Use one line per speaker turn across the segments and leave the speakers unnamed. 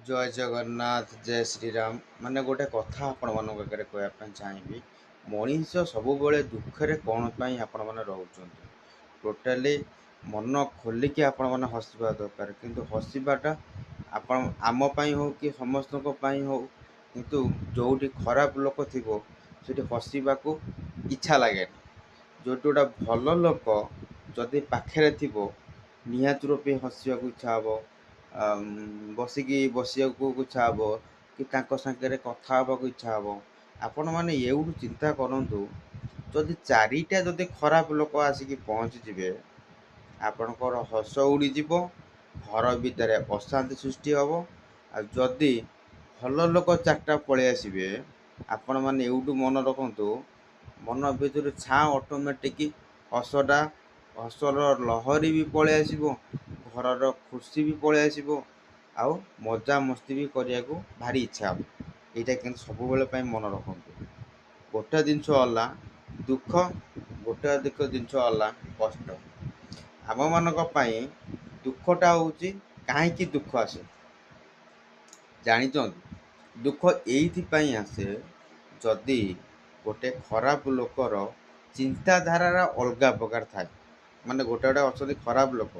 ଜୟ ଜଗନ୍ନାଥ ଜୟ ଶ୍ରୀରାମ। ମାନେ ଗୋଟେ କଥା ଆପଣମାନଙ୍କ ଆଗରେ କହିବା ପାଇଁ ଚାହିଁବି, ମଣିଷ ସବୁବେଳେ ଦୁଃଖରେ କ'ଣ ପାଇଁ ଆପଣମାନେ ରହୁଛନ୍ତି। ଟୋଟାଲି ମନ ଖୋଲିକି ଆପଣମାନେ ହସିବା ଦରକାର, କିନ୍ତୁ ହସିବାଟା ଆପଣ ଆମ ପାଇଁ ହେଉ କି ସମସ୍ତଙ୍କ ପାଇଁ ହେଉ, କିନ୍ତୁ ଯେଉଁଠି ଖରାପ ଲୋକ ଥିବ ସେଠି ହସିବାକୁ ଇଚ୍ଛା ଲାଗେନି। ଯେଉଁଠି ଗୋଟେ ଭଲ ଲୋକ ଯଦି ପାଖରେ ଥିବ ନିହାତି ରୂପେ ହସିବାକୁ ଇଚ୍ଛା ହେବ, ବସିବାକୁ ଇଚ୍ଛା ହେବ, କି ତାଙ୍କ ସାଙ୍ଗରେ କଥା ହେବାକୁ ଇଚ୍ଛା ହେବ। ଆପଣମାନେ ଏଉଠୁ ଚିନ୍ତା କରନ୍ତୁ, ଯଦି ଚାରିଟା ଯଦି ଖରାପ ଲୋକ ଆସିକି ପହଞ୍ଚିଯିବେ, ଆପଣଙ୍କର ହସ ଉଡ଼ିଯିବ, ଘର ଭିତରେ ଅଶାନ୍ତି ସୃଷ୍ଟି ହେବ। ଆଉ ଯଦି ଭଲ ଲୋକ ଚାରିଟା ପଳେଇ ଆସିବେ, ଆପଣମାନେ ଏଉଠୁ ମନେ ରଖନ୍ତୁ, ମନ ଭିତରୁ ଅଟୋମେଟିକ୍ ହସର ଲହରୀ ବି ପଳେଇ ଆସିବ, ଘରର ଖୁସି ବି ପଳେଇ ଆସିବ, ଆଉ ମଜାମସ୍ତି ବି କରିବାକୁ ଭାରି ଇଚ୍ଛା ହେବ। ଏଇଟା କିନ୍ତୁ ସବୁବେଳେ ପାଇଁ ମନେ ରଖନ୍ତୁ। ଗୋଟେ ଜିନିଷ ହେଲା ଦୁଃଖ, ଗୋଟେ ଜିନିଷ ହେଲା କଷ୍ଟ। ଆମମାନଙ୍କ ପାଇଁ ଦୁଃଖଟା ହେଉଛି କାହିଁକି ଦୁଃଖ ଆସେ ଜାଣିଛନ୍ତି? ଦୁଃଖ ଏଇଥିପାଇଁ ଆସେ, ଯଦି ଗୋଟେ ଖରାପ ଲୋକର ଚିନ୍ତାଧାରାର ଅଲଗା ପ୍ରକାର ଥାଏ। ମାନେ ଗୋଟେ ଅଛନ୍ତି ଖରାପ ଲୋକ,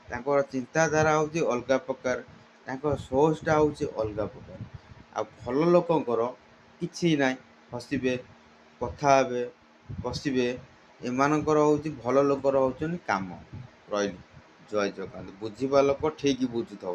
ତାଙ୍କର ଚିନ୍ତାଧାରା ହେଉଛି ଅଲଗା ପ୍ରକାର, ତାଙ୍କ ସୋଚଟା ହେଉଛି ଅଲଗା ପ୍ରକାର। ଆଉ ଭଲ ଲୋକଙ୍କର କିଛି ନାହିଁ, ହସିବେ, କଥା ହେବେ, ବସିବେ। ଏମାନଙ୍କର ହେଉଛି ଭଲ ଲୋକର ହେଉଛନ୍ତି କାମ। ରହିଲି। ଜୟ ଜଗନ୍ନାଥ। ବୁଝିବା ଲୋକ ଠିକ୍ ବୁଝୁଥିବ।